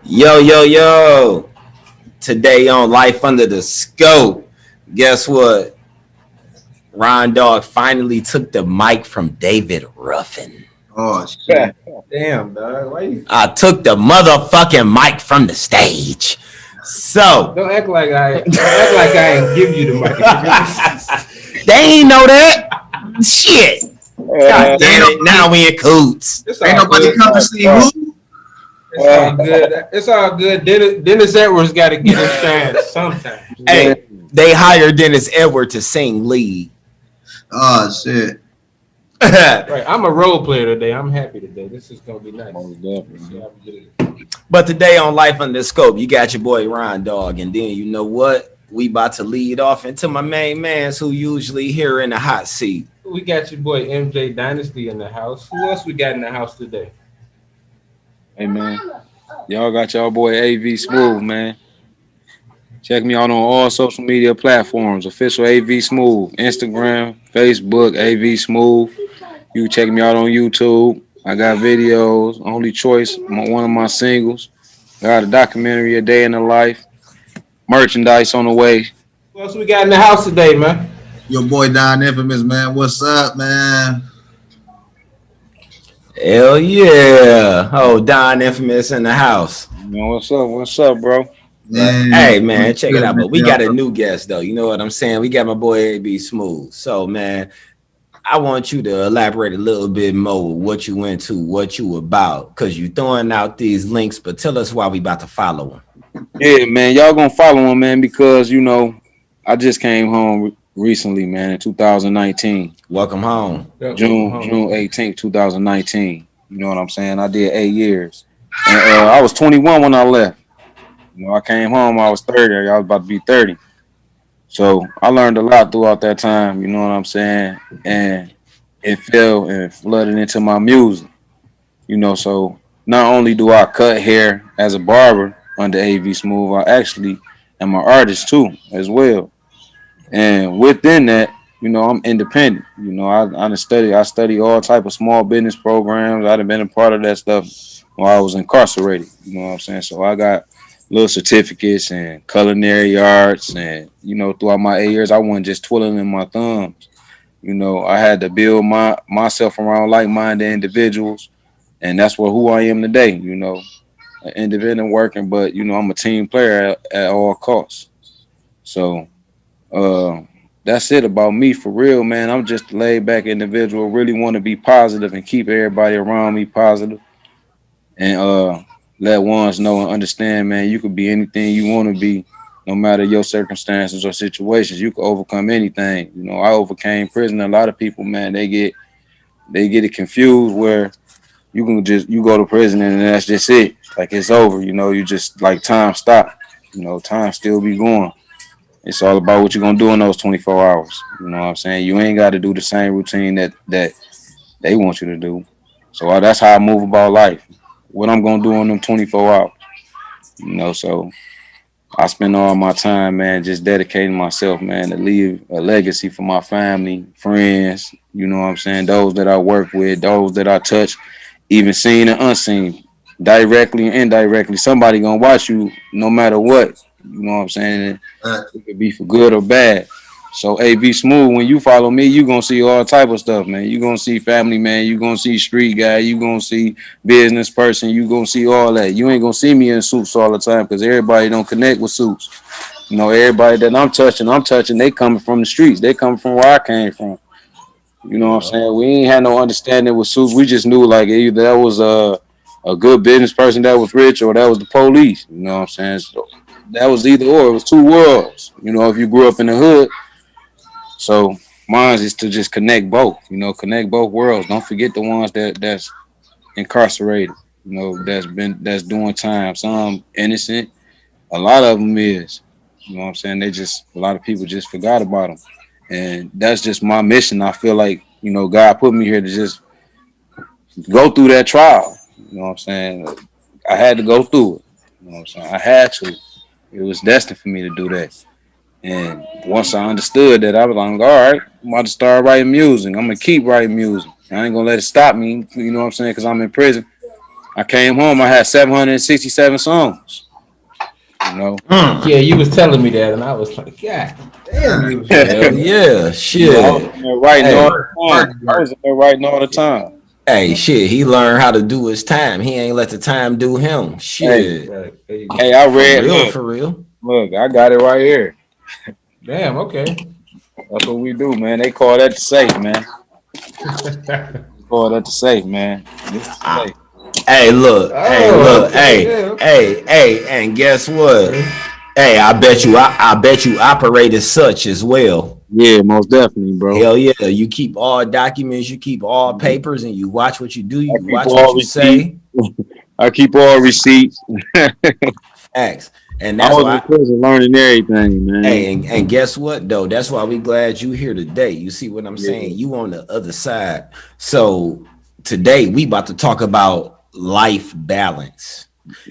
Yo, yo, yo. Today on Life Under the Scope, guess what? Dawg finally took the mic from David Ruffin. Oh, shit. Damn, dog. Why you? I took the motherfucking mic from the stage. So Don't act like I ain't give you the mic. they ain't know that. Shit. God damn it. Now we in coots. Ain't nobody come to see who. It's all good. It's all good. Dennis Edwards got to get his shine sometimes. Hey, they hired Dennis Edwards to sing lead. Oh shit. Right, I'm a role player today. I'm happy today. This is gonna be nice. But today on Life Under the Scope, you got your boy Dawg, and then you know what? We about to lead off into my main mans who usually here in the hot seat. We got your boy MJ Dynasty in the house. Who else we got in the house today? Hey man, y'all got y'all boy AV Smooth, man. Check me out on all social media platforms. Official AV Smooth, Instagram, Facebook, AV Smooth. You check me out on YouTube. I got videos. Only Choice, one of my singles. Got a documentary, A Day in the Life. Merchandise on the way. What else we got in the house today, man? Your boy Don Infamous, man. What's up, man? Hell yeah. Oh, Don Infamous in the house. What's up, bro? Man. Hey, man, check it out. But we got a new guest, though. You know what I'm saying? We got my boy AB Smooth. So, man, I want you to elaborate a little bit more what you into, what you about, because you throwing out these links, but tell us why we about to follow them. Yeah, man, y'all gonna follow him, man, because, you know, I just came home recently, man, in 2019. Welcome home. June 18th, 2019. You know what I'm saying? I did 8 years. And I was 21 when I left. You know, I came home, I was 30. I was about to be 30. So I learned a lot throughout that time, you know what I'm saying? And it fell and flooded into my music. You know, so not only do I cut hair as a barber under AV Smooth, I actually am an artist too, as well. And within that, you know, I'm independent. You know, I study all type of small business programs. I've been a part of that stuff while I was incarcerated. You know what I'm saying? So I got little certificates and culinary arts, and you know, throughout my 8 years, I wasn't just twiddling my thumbs. You know, I had to build myself around like-minded individuals, and that's who I am today. You know, an independent working, but you know, I'm a team player at all costs. So, that's it about me for real, man. I'm just a laid-back individual. Really want to be positive and keep everybody around me positive, and let ones know and understand, man, you could be anything you want to be, no matter your circumstances or situations. You can overcome anything. You know, I overcame prison. A lot of people, man, they get it confused where you go to prison and that's just it. Like it's over. You know, you just like time stop. You know, time still be going. It's all about what you're gonna do in those 24 hours. You know what I'm saying? You ain't got to do the same routine that they want you to do. So that's how I move about life. What I'm gonna do in them 24 hours. You know, so I spend all my time, man, just dedicating myself, man, to leave a legacy for my family, friends, you know what I'm saying, those that I work with, those that I touch, even seen and unseen, directly and indirectly. Somebody gonna watch you no matter what. You know what I'm saying? It could be for good or bad. So AV Smooth, when you follow me, you gonna see all type of stuff, man. You gonna see family man, you gonna see street guy, you gonna see business person, you gonna see all that. You ain't gonna see me in suits all the time because everybody don't connect with suits. You know, everybody that I'm touching, they coming from the streets. They coming from where I came from. You know what I'm saying? We ain't had no understanding with suits. We just knew like either that was a good business person that was rich or that was the police. You know what I'm saying? So that was either or. It was two worlds. You know, if you grew up in the hood. So mine is to just connect both. You know, connect both worlds. Don't forget the ones that's incarcerated. You know, that's doing time. Some innocent. A lot of them is. You know what I'm saying? A lot of people just forgot about them, and that's just my mission. I feel like, you know, God put me here to just go through that trial. You know what I'm saying? I had to go through it. You know what I'm saying? I had to. It was destined for me to do that. And once I understood that, I was like, all right, I'm about to start writing music. I'm going to keep writing music. I ain't going to let it stop me. You know what I'm saying? Because I'm in prison. I came home. I had 767 songs. You know? Yeah, you was telling me that, and I was like, God damn, you was Hell yeah, shit. You know, I was in there writing Hey. all the time. I was in there writing all the time. Hey, shit, he learned how to do his time. He ain't let the time do him. Shit. Hey, I read. For real. Look, I got it right here. Damn, okay. That's what we do, man. They call that the safe, man. Call that the safe, man. This is the safe. Hey, look. Okay. Hey, and guess what? Hey, I bet you operate as such as well. Yeah, most definitely, bro. Hell yeah. You keep all documents, you keep all papers, and you watch what you do, you watch all what you receipts. say. I keep all receipts. Facts. And I that's was why in prison learning everything, man. hey, and guess what though? That's why we glad you here today. You see what I'm saying? You on the other side. So today we about to talk about life balance.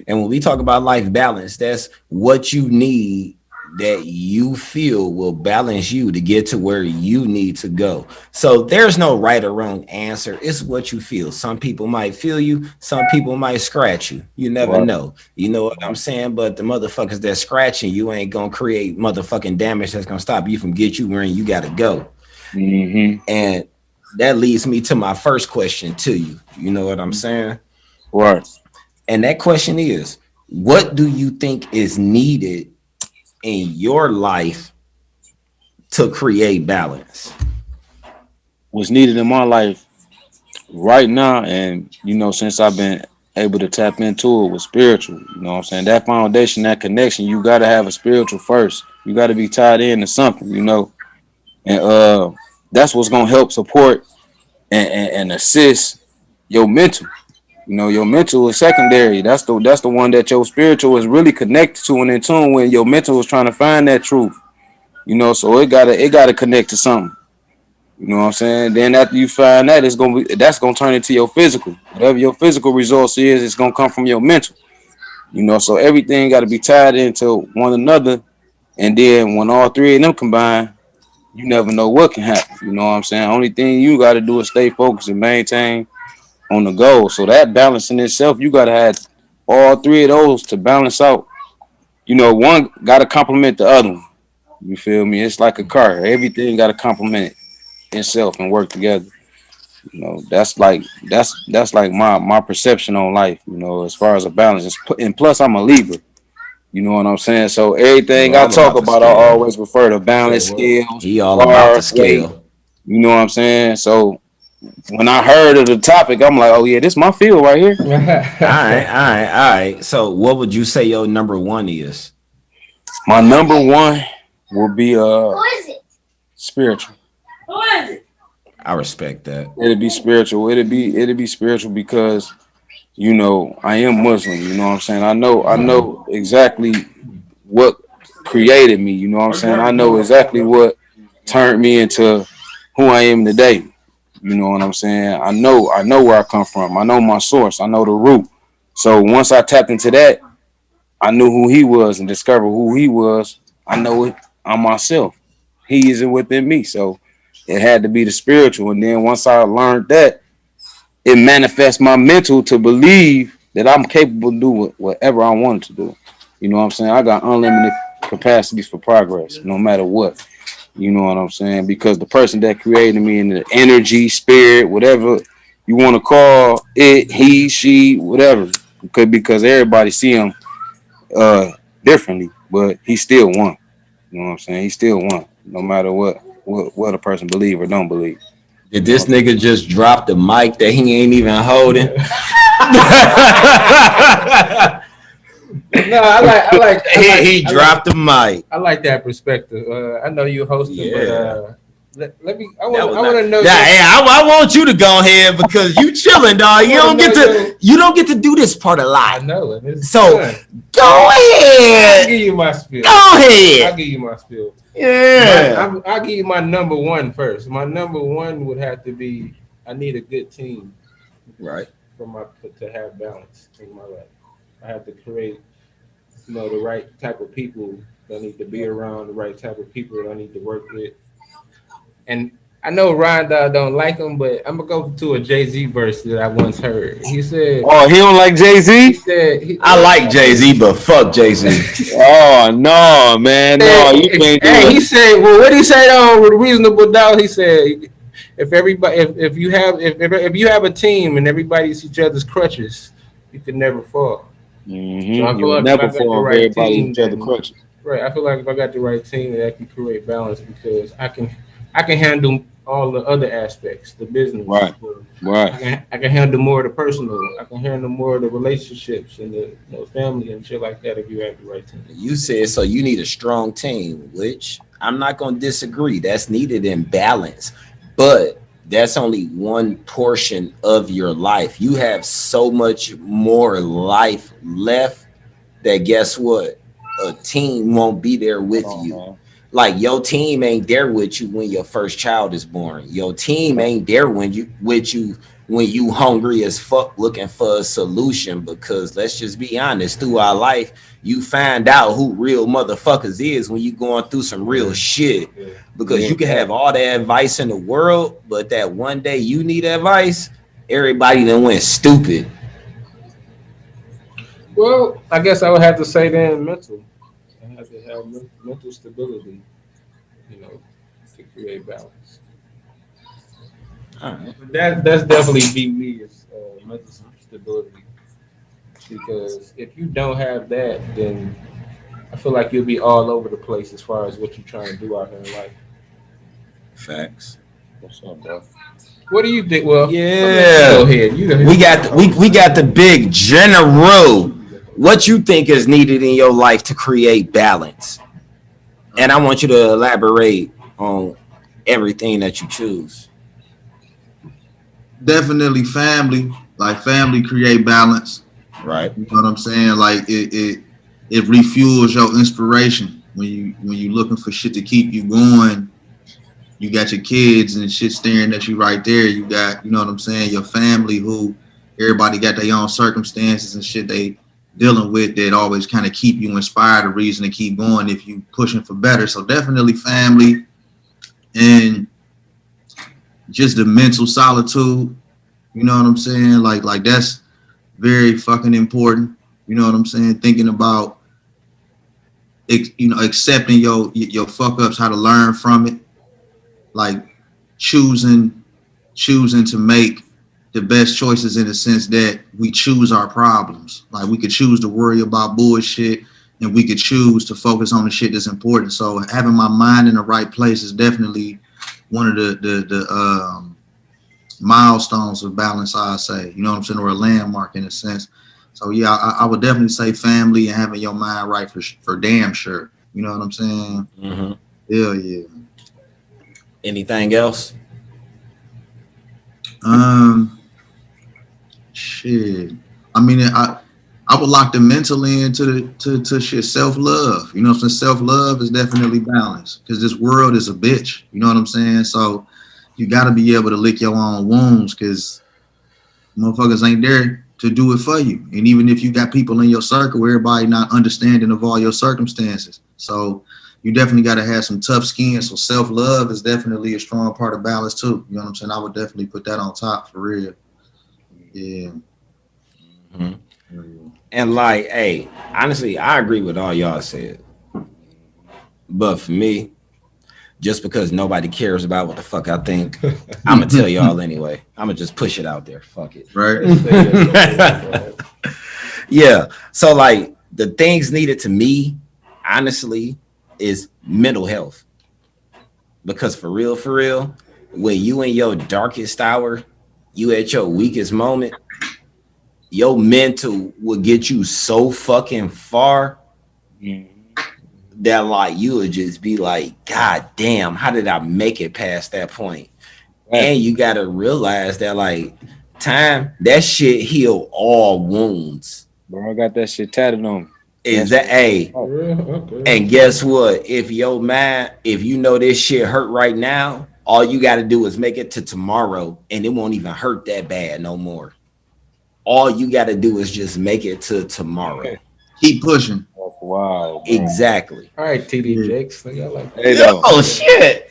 And when we talk about life balance, that's what you need that you feel will balance you to get to where you need to go. So there's no right or wrong answer. It's what you feel. Some people might feel you, some people might scratch you. You never know. You know what I'm saying? But the motherfuckers that scratching you ain't gonna create motherfucking damage that's gonna stop you from get you where you gotta go. Mm-hmm. And that leads me to my first question to you. You know what I'm saying? Right. And that question is, what do you think is needed in your life to create balance? What's needed in my life right now, and you know, since I've been able to tap into it with spiritual, you know what I'm saying? That foundation, that connection, you gotta have a spiritual first. You gotta be tied into something, you know. And that's what's gonna help support and assist your mental. You know, your mental is secondary. That's the one that your spiritual is really connected to and in tune when your mental is trying to find that truth. You know, so it gotta connect to something. You know what I'm saying? Then after you find that, that's gonna turn into your physical. Whatever your physical resource is, it's gonna come from your mental. You know, so everything gotta be tied into one another. And then when all three of them combine, you never know what can happen. You know what I'm saying? Only thing you gotta do is stay focused and maintain on the goal. So that balance in itself, you gotta have all three of those to balance out. You know, one gotta complement the other one. You feel me? It's like a car. Everything gotta complement itself and work together. You know, that's like my perception on life. You know, as far as a balance, and plus I'm a Libra. You know what I'm saying? So everything I talk about, I always refer to balance, skills, He all about the bars, weight. scale. You know what I'm saying? So when I heard of the topic, I'm like, oh yeah, this is my field right here. All right. So what would you say your number one is? My number one will be Who is it? spiritual. Who is it? I respect that. It'll be spiritual. It'll be spiritual because, you know, I am Muslim. You know what I'm saying? I know exactly what created me. You know what I'm saying? I know exactly what turned me into who I am today. You know what I'm saying? I know where I come from. I know my source. I know the root. So once I tapped into that, I knew who he was and discovered who he was. I know it. I'm myself. He isn't within me. So it had to be the spiritual. And then once I learned that, it manifests my mental to believe that I'm capable of doing whatever I wanted to do. You know what I'm saying? I got unlimited capacities for progress, no matter what. You know what I'm saying? Because the person that created me and the energy, spirit, whatever you want to call it, he, she, whatever. Because everybody see him differently, but he still one. You know what I'm saying? He still one, no matter what a person believe or don't believe. Did this nigga just drop the mic that he ain't even holding? No, I like he dropped the mic. I like that perspective. I know you hosting, but let me. I That want was to not. know. Yeah, hey, I want you to go ahead because you chilling, dog. You don't get to do this part of I life. know it. It's So fun. go I'll ahead. give you my spiel. Go I'll ahead. give you my spiel. Yeah. I'll give you my number one first. My number one would have to be I need a good team Right. to have balance in my life. I have to create, the right type of people that I need to be around, the right type of people that I need to work with. And I know Ryan Dawg don't like him, but I'm gonna go to a Jay-Z verse that I once heard. He said, Oh, he don't like Jay he Z? said, I like Jay-Z, but fuck Jay-Z. Oh no, man, no, you can't do Hey, he it. said, well, what he said on Reasonable Doubt, he said, if you have a team and everybody's each other's crutches, you can never fall. So I You feel will like if I never got the fall for right everybody team, each other then crutches. right, I feel like if I got the right team, that I can create balance because I can handle all the other aspects, the business. Right, right. I can handle more of the personal. I can handle more of the relationships and the family and shit like that if you have the right team. You said so you need a strong team, which I'm not going to disagree. That's needed in balance, but that's only one portion of your life. You have so much more life left that guess what? A team won't be there with Oh, you. man. Like your team ain't there with you when your first child is born. Your team ain't there when you hungry as fuck looking for a solution. Because let's just be honest, through our life, you find out who real motherfuckers is when you going through some real shit. Yeah. Because Yeah. you can have all the advice in the world, but that one day you need advice, everybody then went stupid. Well, I guess I would have to say then mental. I have to have mental stability, you know, to create balance. All right. That's definitely be me is mental stability because if you don't have that, then I feel like you'll be all over the place as far as what you're trying to do out here in life. Facts. What's up, bro? What do you think? Well, Yeah. go ahead. We got the big general. What you think is needed in your life to create balance? And I want you to elaborate on everything that you choose. Definitely family. Like family create balance. Right. You know what I'm saying? Like it refuels your inspiration when you looking for shit to keep you going. You got your kids and shit staring at you right there. You got, you know what I'm saying, your family who everybody got their own circumstances and shit they dealing with that always kind of keep you inspired, a reason to keep going if you pushing for better. So definitely family and just the mental solitude. You know what I'm saying? Like that's very fucking important. You know what I'm saying? Thinking about accepting your fuck ups, how to learn from it, like choosing to make the best choices in the sense that we choose our problems. Like we could choose to worry about bullshit and we could choose to focus on the shit that's important. So having my mind in the right place is definitely one of the milestones of balance, I say, you know what I'm saying, or a landmark in a sense. So yeah, I would definitely say family and having your mind right for damn sure. You know what I'm saying? Mm-hmm. Hell yeah. Anything else? Shit. I mean, I would lock the mental in to shit self-love. You know what I'm saying? Self-love is definitely balance because this world is a bitch. You know what I'm saying? So you got to be able to lick your own wounds because motherfuckers ain't there to do it for you. And even if you got people in your circle, everybody not understanding of all your circumstances. So you definitely got to have some tough skin. So self-love is definitely a strong part of balance too. You know what I'm saying? I would definitely put that on top for real. Yeah. Mm-hmm. And like, hey, honestly, I agree with all y'all said. But for me, just because nobody cares about what the fuck I think, I'm gonna tell y'all anyway. I'm gonna just push it out there. Fuck it. Right. Yeah. So like the things needed to me, honestly, is mental health. Because for real, when you in your darkest hour, you at your weakest moment, your mental will get you so fucking far that like you would just be like, God damn, how did I make it past that point? And you gotta realize that like time, that shit heal all wounds. Bro, I got that shit tatted on me. Is that hey? For real? Okay. And guess what? If your mind, if you know this shit hurt right now, all you got to do is make it to tomorrow, and it won't even hurt that bad no more. All you got to do is just make it to tomorrow. Keep pushing. That's wild. Bro. Exactly. All right, TD Jakes. Like, I like that. Hey, though. Oh shit!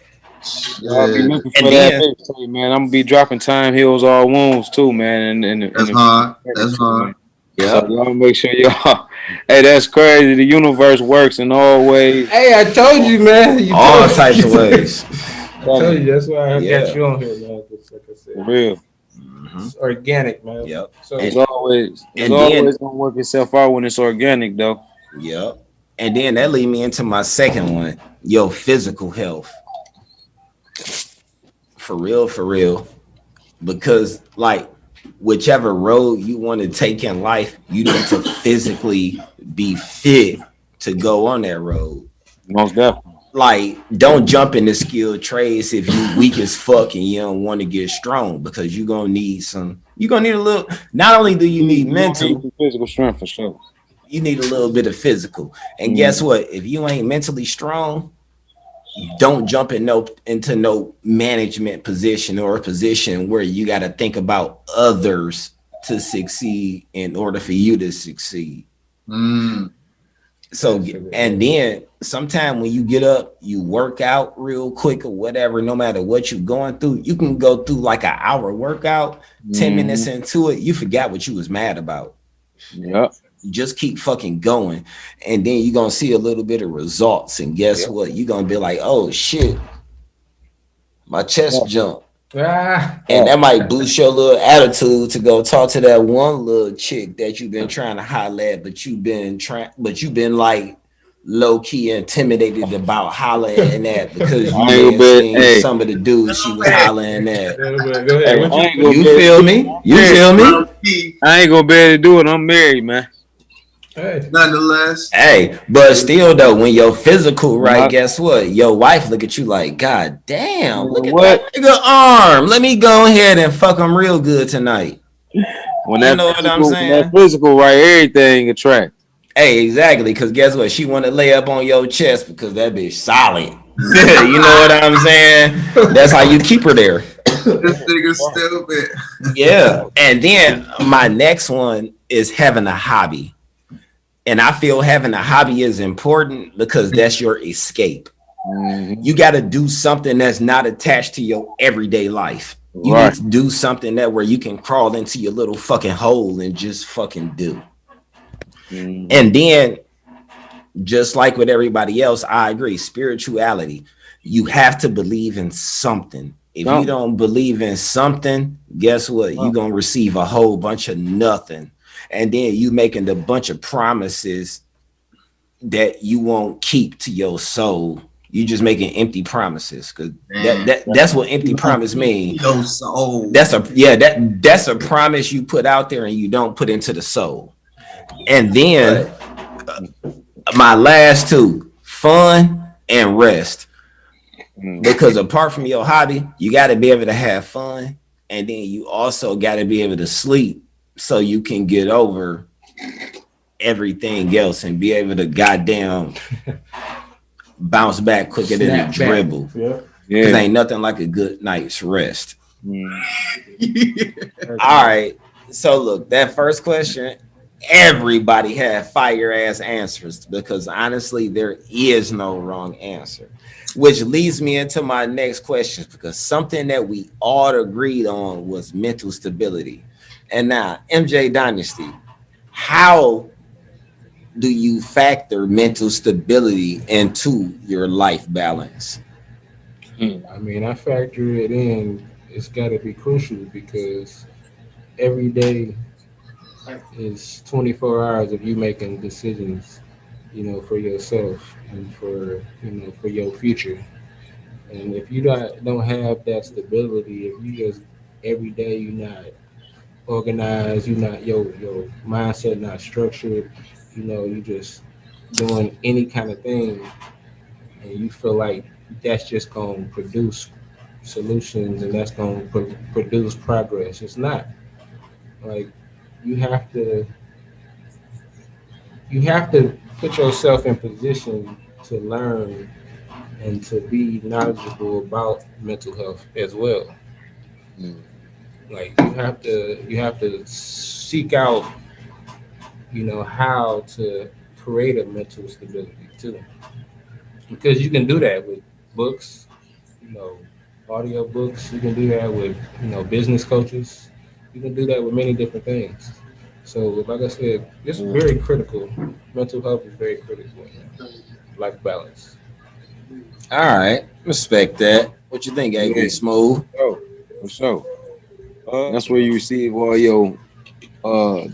Y'all be looking for And that then- mixtape, man. I'm gonna be dropping Time Heals All Wounds too, man. And That's hard. That's hard. Yeah. So y'all make sure y'all. Hey, that's crazy. The universe works in all ways. Hey, I told you, man. You All told types of ways. I told you that's why I Yeah. got you on here, man. Just like I said, For real. it's organic, man. Yep. So It's always and then- gonna work itself out when it's organic, though. Yep. And then that lead me into my second one. Your physical health. For real. Because like whichever road you want to take in life, you need to physically be fit to go on that road. Most definitely. Like, don't jump into skilled trades if you weak as fuck and you don't want to get strong, because you're gonna need a little. Not only do you need mental, Physical strength for sure. you need a little bit of physical. And guess what? If you ain't mentally strong, don't jump into no management position or a position where you got to think about others to succeed in order for you to succeed. So, and then sometime when you get up, you work out real quick or whatever, no matter what you're going through, you can go through like an hour workout, 10 minutes into it, you forgot what you was mad about. Yep. Just keep fucking going, and then you're gonna see a little bit of results, and guess what, you're gonna be like, oh shit, my chest jumped. And that might boost your little attitude to go talk to that one little chick that you've been trying to holler at, but you've been like low-key intimidated about hollering at because you ain't seen some of the dudes she was hollering at. Go ahead. You feel me? You feel me? I ain't gonna be able to do it. I'm married, man. Hey. Nonetheless, Hey, but still though, when you're physical, right? Guess what? Your wife look at you like, God damn, look at that nigga arm. Let me go ahead and fuck him real good tonight. When You that know what I'm physical- saying? That physical, right? Everything attract. Hey, exactly. Because guess what? She want to lay up on your chest because that bitch solid. You know what I'm saying? That's how you keep her there. this nigga stupid. Yeah. And then my next one is having a hobby. And I feel having a hobby is important because that's your escape. You got to do something that's not attached to your everyday life. You need to do something that where you can crawl into your little fucking hole and just fucking do. And then, just like with everybody else, I agree. Spirituality, you have to believe in something. If you don't believe in something, guess what? You're going to receive a whole bunch of nothing. And then you making a bunch of promises that you won't keep to your soul. You just making empty promises, because that's what empty promise means. Your soul. That's a promise you put out there and you don't put into the soul. And then my last two, fun and rest. Because apart from your hobby, you got to be able to have fun, and then you also got to be able to sleep so you can get over everything else and be able to goddamn bounce back quicker than a dribble. Because ain't nothing like a good night's rest. All right. So look, that first question, everybody had fire ass answers, because honestly, there is no wrong answer. Which leads me into my next question, because something that we all agreed on was mental stability. And now, MJ Dynasty, how do you factor mental stability into your life balance? I mean, I factor it in. It's got to be crucial because every day is 24 hours of you making decisions, for yourself and for your future. And if you don't have that stability, if you just every day you're not organized, you're not your mindset not structured, you just doing any kind of thing, and you feel like that's just going to produce solutions and that's going to produce progress. It's not. Like you have to you have to put yourself in position to learn and to be knowledgeable about mental health as well. Mm. Like you have to seek out, how to create a mental stability too. Because you can do that with books, you know, audio books. You can do that with, business coaches. You can do that with many different things. So, like I said, it's very critical. Mental health is very critical. Life balance. All right, respect that. What you think, AB Yeah. Smooth? So, for sure. That's where you receive all your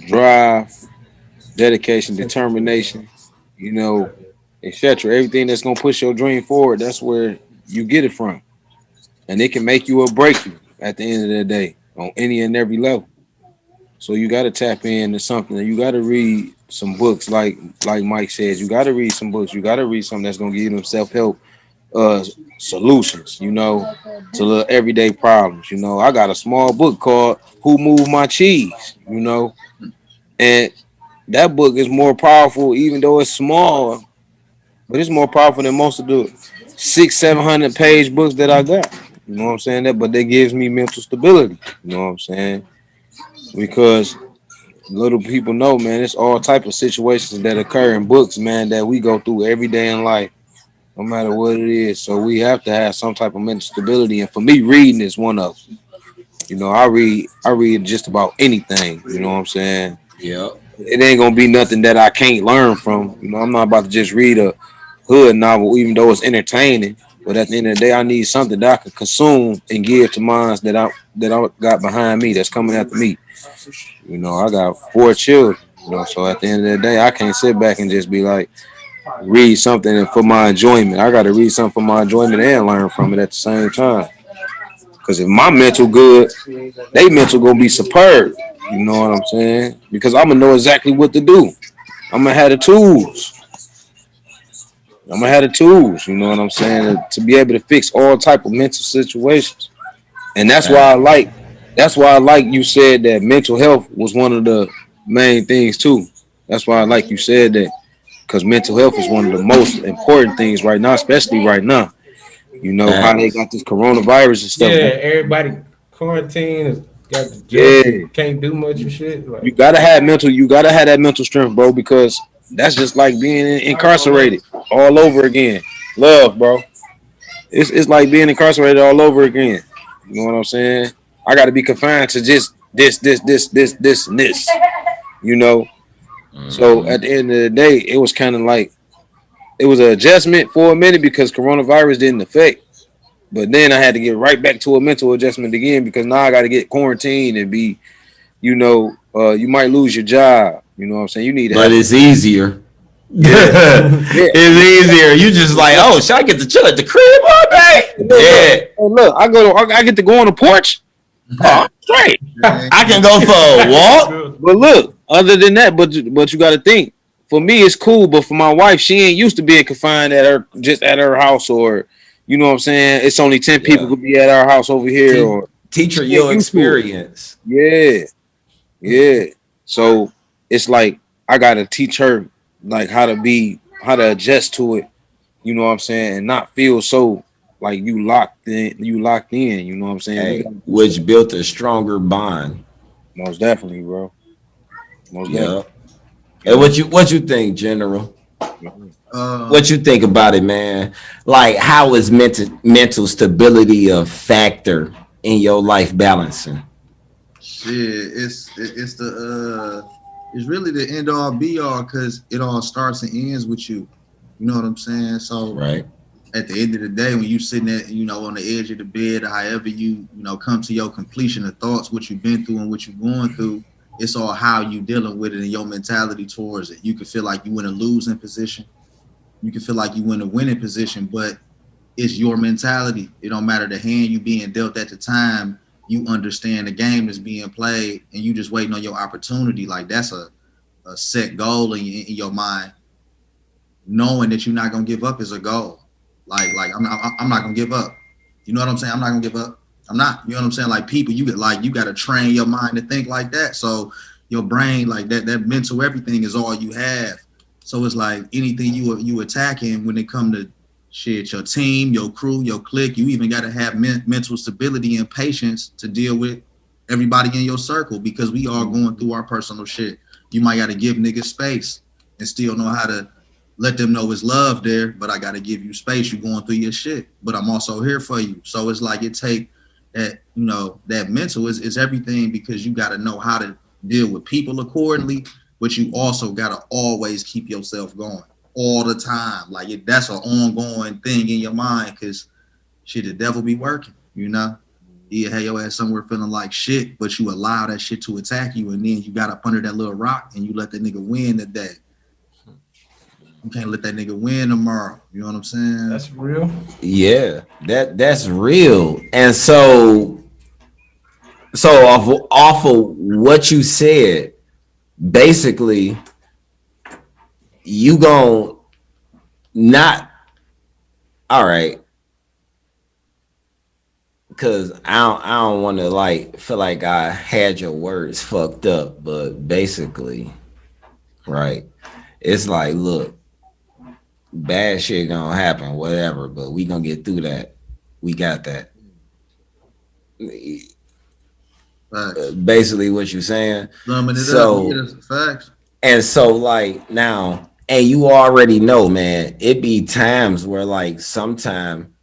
drive, dedication, determination, you know, etc. Everything that's gonna push your dream forward. That's where you get it from, and it can make you or break you at the end of the day on any and every level. So you got to tap into something. You got to read some books, like Mike says. You got to read some books. You got to read something that's gonna give you them self help uh solutions. To the everyday problems. I got a small book called "Who Moved My Cheese." And that book is more powerful, even though it's small, but it's more powerful than most of the 600-700 page books that I got. You know what I'm saying? But that gives me mental stability. You know what I'm saying? Because little people know, man, it's all type of situations that occur in books, man, that we go through every day in life, no matter what it is. So we have to have some type of mental stability. And for me, reading is one of them. I read just about anything. You know what I'm saying? Yep. It ain't gonna be nothing that I can't learn from. I'm not about to just read a hood novel, even though it's entertaining. But at the end of the day, I need something that I can consume and give to minds that I got behind me, that's coming after me. I got 4 children. So at the end of the day, I can't sit back and just be like read something for my enjoyment. I got to read something for my enjoyment and learn from it at the same time. Because if my mental good, they mental gonna be superb. You know what I'm saying? Because I'm gonna know exactly what to do. I'm gonna have the tools. You know what I'm saying? To be able to fix all type of mental situations. And that's why I Right. like. That's why I like you said that mental health was one of the main things too. That's why I like you said that, because mental health is one of the most important things right now, especially right now. How they Facts. got this coronavirus and Yeah, stuff. everybody quarantine has got the jumps Yeah, and can't do much and shit. you Like, gotta have mental. You gotta have that mental strength, bro, because that's just like being incarcerated all over again. Love, bro. It's like being incarcerated all over again. You know what I'm saying? I got to be confined to just this, and this. You know. So Hmm. at the end of the day, it was kind of like it was an adjustment for a minute because coronavirus didn't affect. But then I had to get right back to a mental adjustment again because now I got to get quarantined and be, you might lose your job. You know what I'm saying? You need to But have, it's easier. yeah, yeah. It's easier. You just like, oh, should I get to chill at the crib all day? Look, Yeah. look, I get to go on the porch. Oh, I'm straight. I can go for a walk. But look, other than that, but you got to think. For me, it's cool, but for my wife, she ain't used to being confined at her house, or you know what I'm saying. It's only 10 people Yeah. could be at our house over here, or Teacher, she ain't your used to it. experience. Yeah, yeah. So it's like I gotta teach her like how to adjust to it. You know what I'm saying, and not feel so like you locked in. You locked in. You know what I'm saying. We Hey, got to teach her. which built a stronger bond. Most definitely, bro. Most definitely. Yeah. You Hey, know. what you think, General? Uh, What you think about it, man? Like, how is mental stability a factor in your life balancing? shit, it's really the end all be all because it all starts and ends with you. You know what I'm saying? So Right. at the end of the day, when you sitting at, on the edge of the bed, or however come to your completion of thoughts, what you've been through and what you're going through, it's all how you dealing with it and your mentality towards it. You can feel like you in a losing position. You can feel like you in a winning position, but it's your mentality. It don't matter the hand you being dealt at the time. You understand the game that's being played, and you just waiting on your opportunity. Like that's a set goal in your mind. knowing that you're not gonna give up is a goal. Like I'm not gonna give up. You know what I'm saying? I'm not gonna give up. I'm not. You know what I'm saying? Like people, you got to train your mind to think like that. So your brain, like that mental everything is all you have. So it's like anything you attacking when it come to shit, your team, your crew, your clique, you even got to have mental stability and patience to deal with everybody in your circle, because we all going through our personal shit. You might got to give niggas space and still know how to let them know it's love there, but I got to give you space. You going through your shit, but I'm also here for you. So it's like it take that, you know, that mental is everything, because you got to know how to deal with people accordingly, but you also got to always keep yourself going all the time. Like that's an ongoing thing in your mind, because shit, the devil be working, you know? You have your ass somewhere feeling like shit, but you allow that shit to attack you, and then you got up under that little rock and you let that nigga win today. You can't let that nigga win tomorrow. You know what I'm saying? That's real. Yeah, that's real. And so off of what you said, basically, you gon' not, all right, because I don't want to like feel like I had your words fucked up, but basically, right, it's like, look, bad shit gonna happen, whatever, but we gonna get through that. We got that. Basically what you're saying. So facts. And so like now, and you already know, man, it be times where like sometime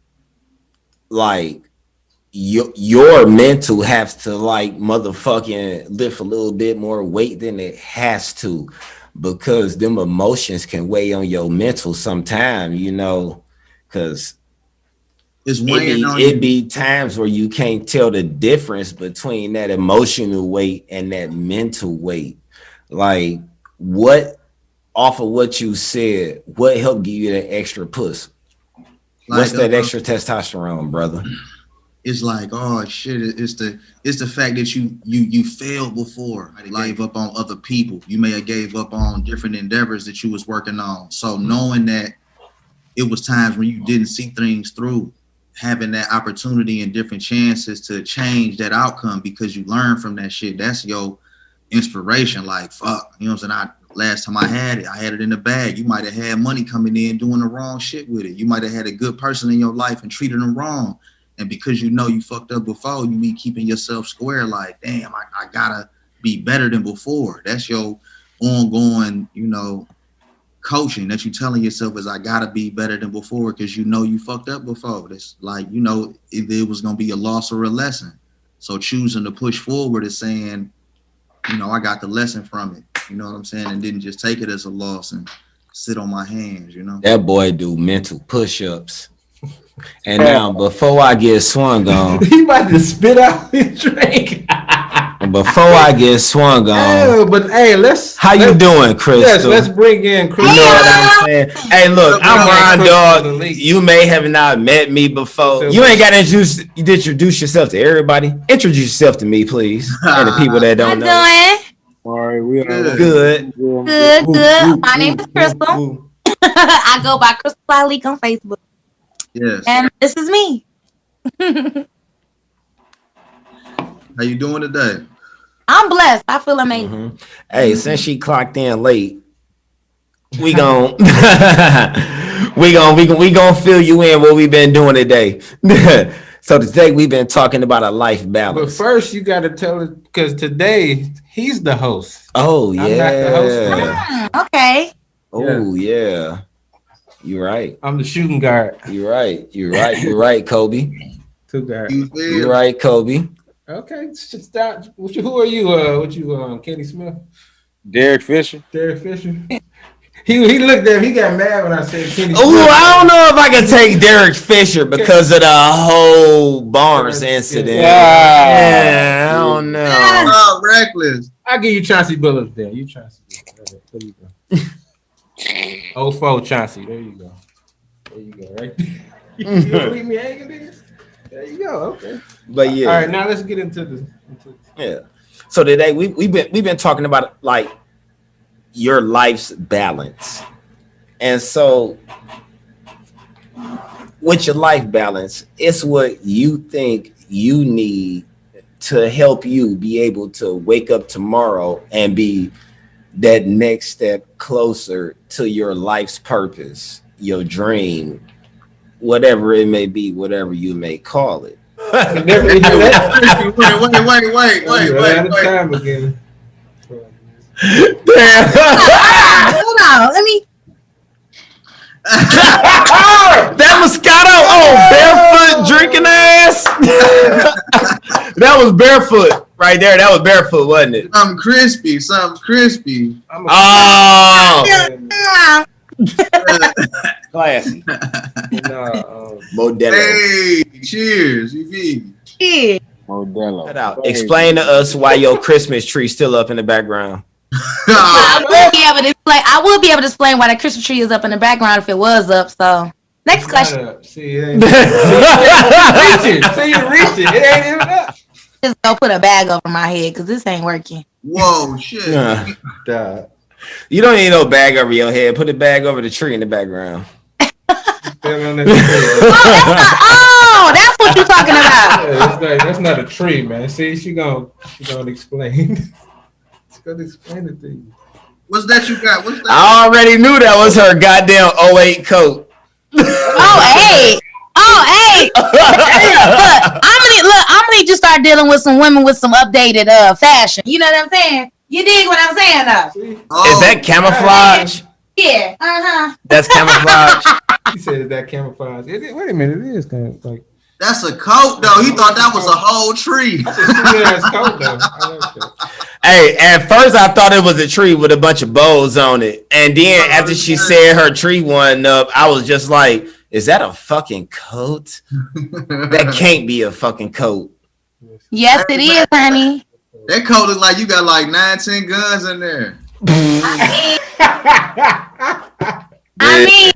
like your mental has to like motherfucking lift a little bit more weight than it has to, because them emotions can weigh on your mental sometime, you know, because it be times where you can't tell the difference between that emotional weight and that mental weight. Like, what, off of what you said, what helped give you that extra push? What's that extra testosterone, brother? It's like, oh shit, it's the fact that you failed before. Like, gave up on other people. You may have gave up on different endeavors that you was working on. So knowing that it was times when you didn't see things through, having that opportunity and different chances to change that outcome because you learn from that shit, that's your inspiration. Like, fuck, you know what I'm saying? Last time I had it in the bag. You might have had money coming in doing the wrong shit with it. You might have had a good person in your life and treated them wrong. And because you know you fucked up before, you be keeping yourself square, like, damn, I gotta be better than before. That's your ongoing, you know, coaching that you telling yourself is, I gotta be better than before, because you know you fucked up before. It's like, you know, it was gonna be a loss or a lesson. So choosing to push forward is saying, you know, I got the lesson from it. You know what I'm saying? And didn't just take it as a loss and sit on my hands, you know? That boy do mental push-ups. And now, before I get swung on, he about to spit out his drink. Before I get swung on, but hey, how you doing, Crystal? Yes, let's bring in Crystal. You know what I'm saying? Hey, look, I'm Ron Dawg. You may have not met me before. You ain't got to introduce yourself to everybody. Introduce yourself to me, please, and the people that don't know. How doing? All right, we are Good. My name is Crystal. I go by Crystal Leak on Facebook. Yes. And this is me. How you doing today? I'm blessed. I feel amazing. Mm-hmm. Hey, since she clocked in late, we gon' we gon' fill you in what we've been doing today. So today we've been talking about a life balance. But first you got to tell it, because today he's the host. Oh yeah. I'm not the host. Okay. Oh yeah. You're right. I'm the shooting guard. You're right, Kobe. Two guards. You're right, Kobe. Okay, stop. Who are you? Kenny Smith? Derek Fisher. Derek Fisher. He looked at me. He got mad when I said Kenny Smith. Oh, I don't know if I can take Derek Fisher because of the whole Barnes incident. Yeah, I don't know. Oh, reckless. I'll give you Chauncey Billups then. You Chauncey. There you go. 04 Chauncey. There you go. Right there. You gonna leave me hanging there? There you go. Okay. But yeah. All right, now let's get into this. Yeah. So today we've been talking about like your life's balance. And so with your life balance, it's what you think you need to help you be able to wake up tomorrow and be that next step closer to your life's purpose, your dream, whatever it may be, whatever you may call it. Wait. Time again. Hold on, let me. That Moscato, barefoot drinking ass. That was barefoot right there. That was barefoot, wasn't it? Something crispy. Oh, classy. Modelo. Hey, cheers. Yeah. Modelo. Explain to us why your Christmas tree still up in the background. I will be able to explain why the Christmas tree is up in the background if it was up. So next question. See, you reaching. It ain't even up. Just go put a bag over my head because this ain't working. Whoa, shit. You don't need no bag over your head. Put a bag over the tree in the background. That's what you're talking about. That's not a tree, man. See, she gonna explain. She's gonna explain it to you. What's that you got? What's that? I already knew that was her goddamn 08 coat. Hey. I'm gonna need to start dealing with some women with some updated fashion. You know what I'm saying? You dig what I'm saying, though? Is that camouflage? Yeah. That's camouflage. He said, "Is that camouflage?" Wait a minute, it is kind of like. That's a coat, though. He thought that was a whole tree. That's a sweet-ass coat, though. I like that. Hey, at first I thought it was a tree with a bunch of bows on it. And then after she said her tree wasn't up, I was just like, is that a fucking coat? That can't be a fucking coat. Yes, it is, honey. That coat is like you got like 9-10 guns in there. I mean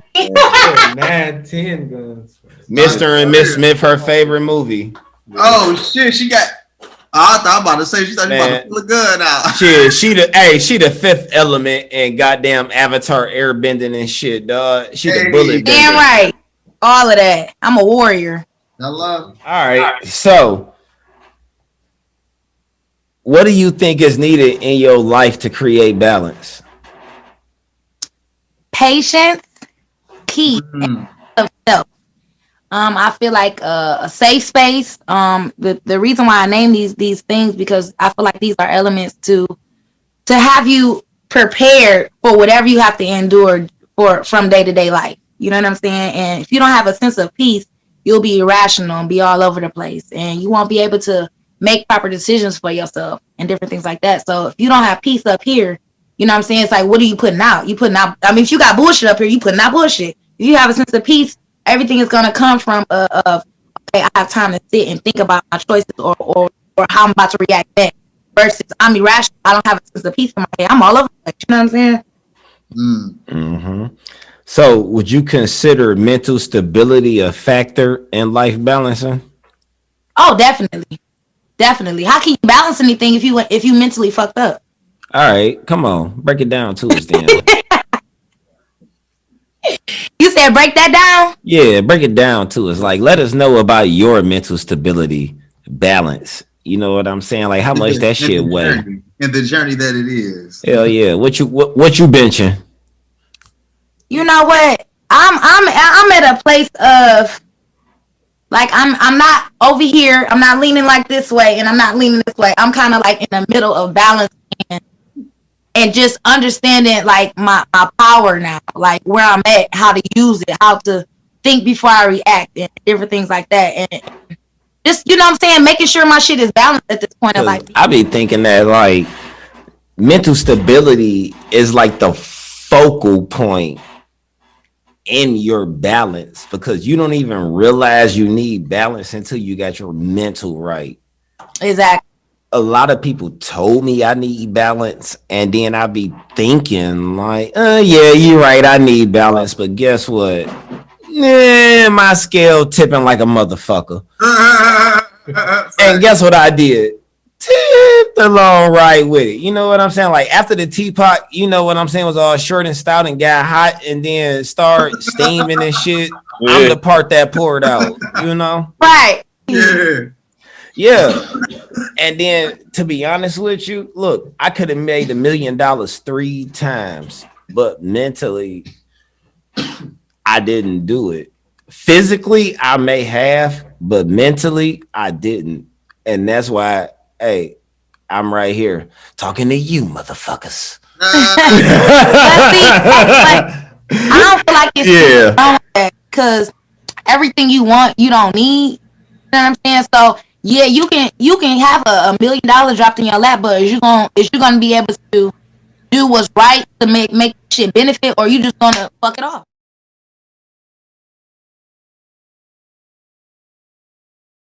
9-10 guns. Mr. and Miss Smith, her favorite movie. Oh shit, she got. I thought I was about to say she thought she about to pull a gun out. She the fifth element in goddamn Avatar airbending and shit, dog. She the bullet bender. Damn right. All of that. I'm a warrior. I love it. All right. So what do you think is needed in your life to create balance? Patience, key of self. I feel like a safe space. The reason why I name these things because I feel like these are elements to have you prepared for whatever you have to endure from day to day life. You know what I'm saying? And if you don't have a sense of peace, you'll be irrational and be all over the place, and you won't be able to make proper decisions for yourself and different things like that. So if you don't have peace up here, you know what I'm saying? It's like, what are you putting out? You putting out. I mean, if you got bullshit up here, you putting out bullshit. If you have a sense of peace, everything is gonna come from okay, I have time to sit and think about my choices or how I'm about to react next. Versus I'm irrational. I don't have a sense of peace in my head. I'm all over the place. You know what I'm saying? Mm-hmm. So, would you consider mental stability a factor in life balancing? Oh, definitely. How can you balance anything if you mentally fucked up? All right, come on, break it down to us then. You said break that down? Yeah, break it down to us. Like, let us know about your mental stability balance. You know what I'm saying? Like, how much that shit weigh? And the journey that it is. Hell yeah. What you benching? You know what? I'm at a place of like I'm not over here. I'm not leaning like this way, and I'm not leaning this way. I'm kind of like in the middle of balance and just understanding like my power now, like where I'm at, how to use it, how to think before I react, and different things like that. And just, you know what I'm saying, making sure my shit is balanced at this point of life. I be thinking that like mental stability is like the focal point in your balance, because you don't even realize you need balance until you got your mental right. Exactly. A lot of people told me I need balance, and then I be thinking like, yeah, you're right, I need balance, but guess what? My scale tipping like a motherfucker. And guess what I did? skipped along right with it. You know what I'm saying? Like after the teapot, you know what I'm saying, was all short and stout and got hot and then start steaming and shit. Yeah. I'm the part that poured out, you know? Right. Yeah. And then to be honest with you, look, I could have made $1 million 3 times, but mentally, I didn't do it. Physically, I may have, but mentally, I didn't. And that's why, hey, I'm right here talking to you, motherfuckers. But see, I don't feel like it's because everything you want, you don't need. You know what I'm saying? So yeah, you can have $1 million dropped in your lap, but is you gonna be able to do what's right to make shit benefit, or you just gonna fuck it off?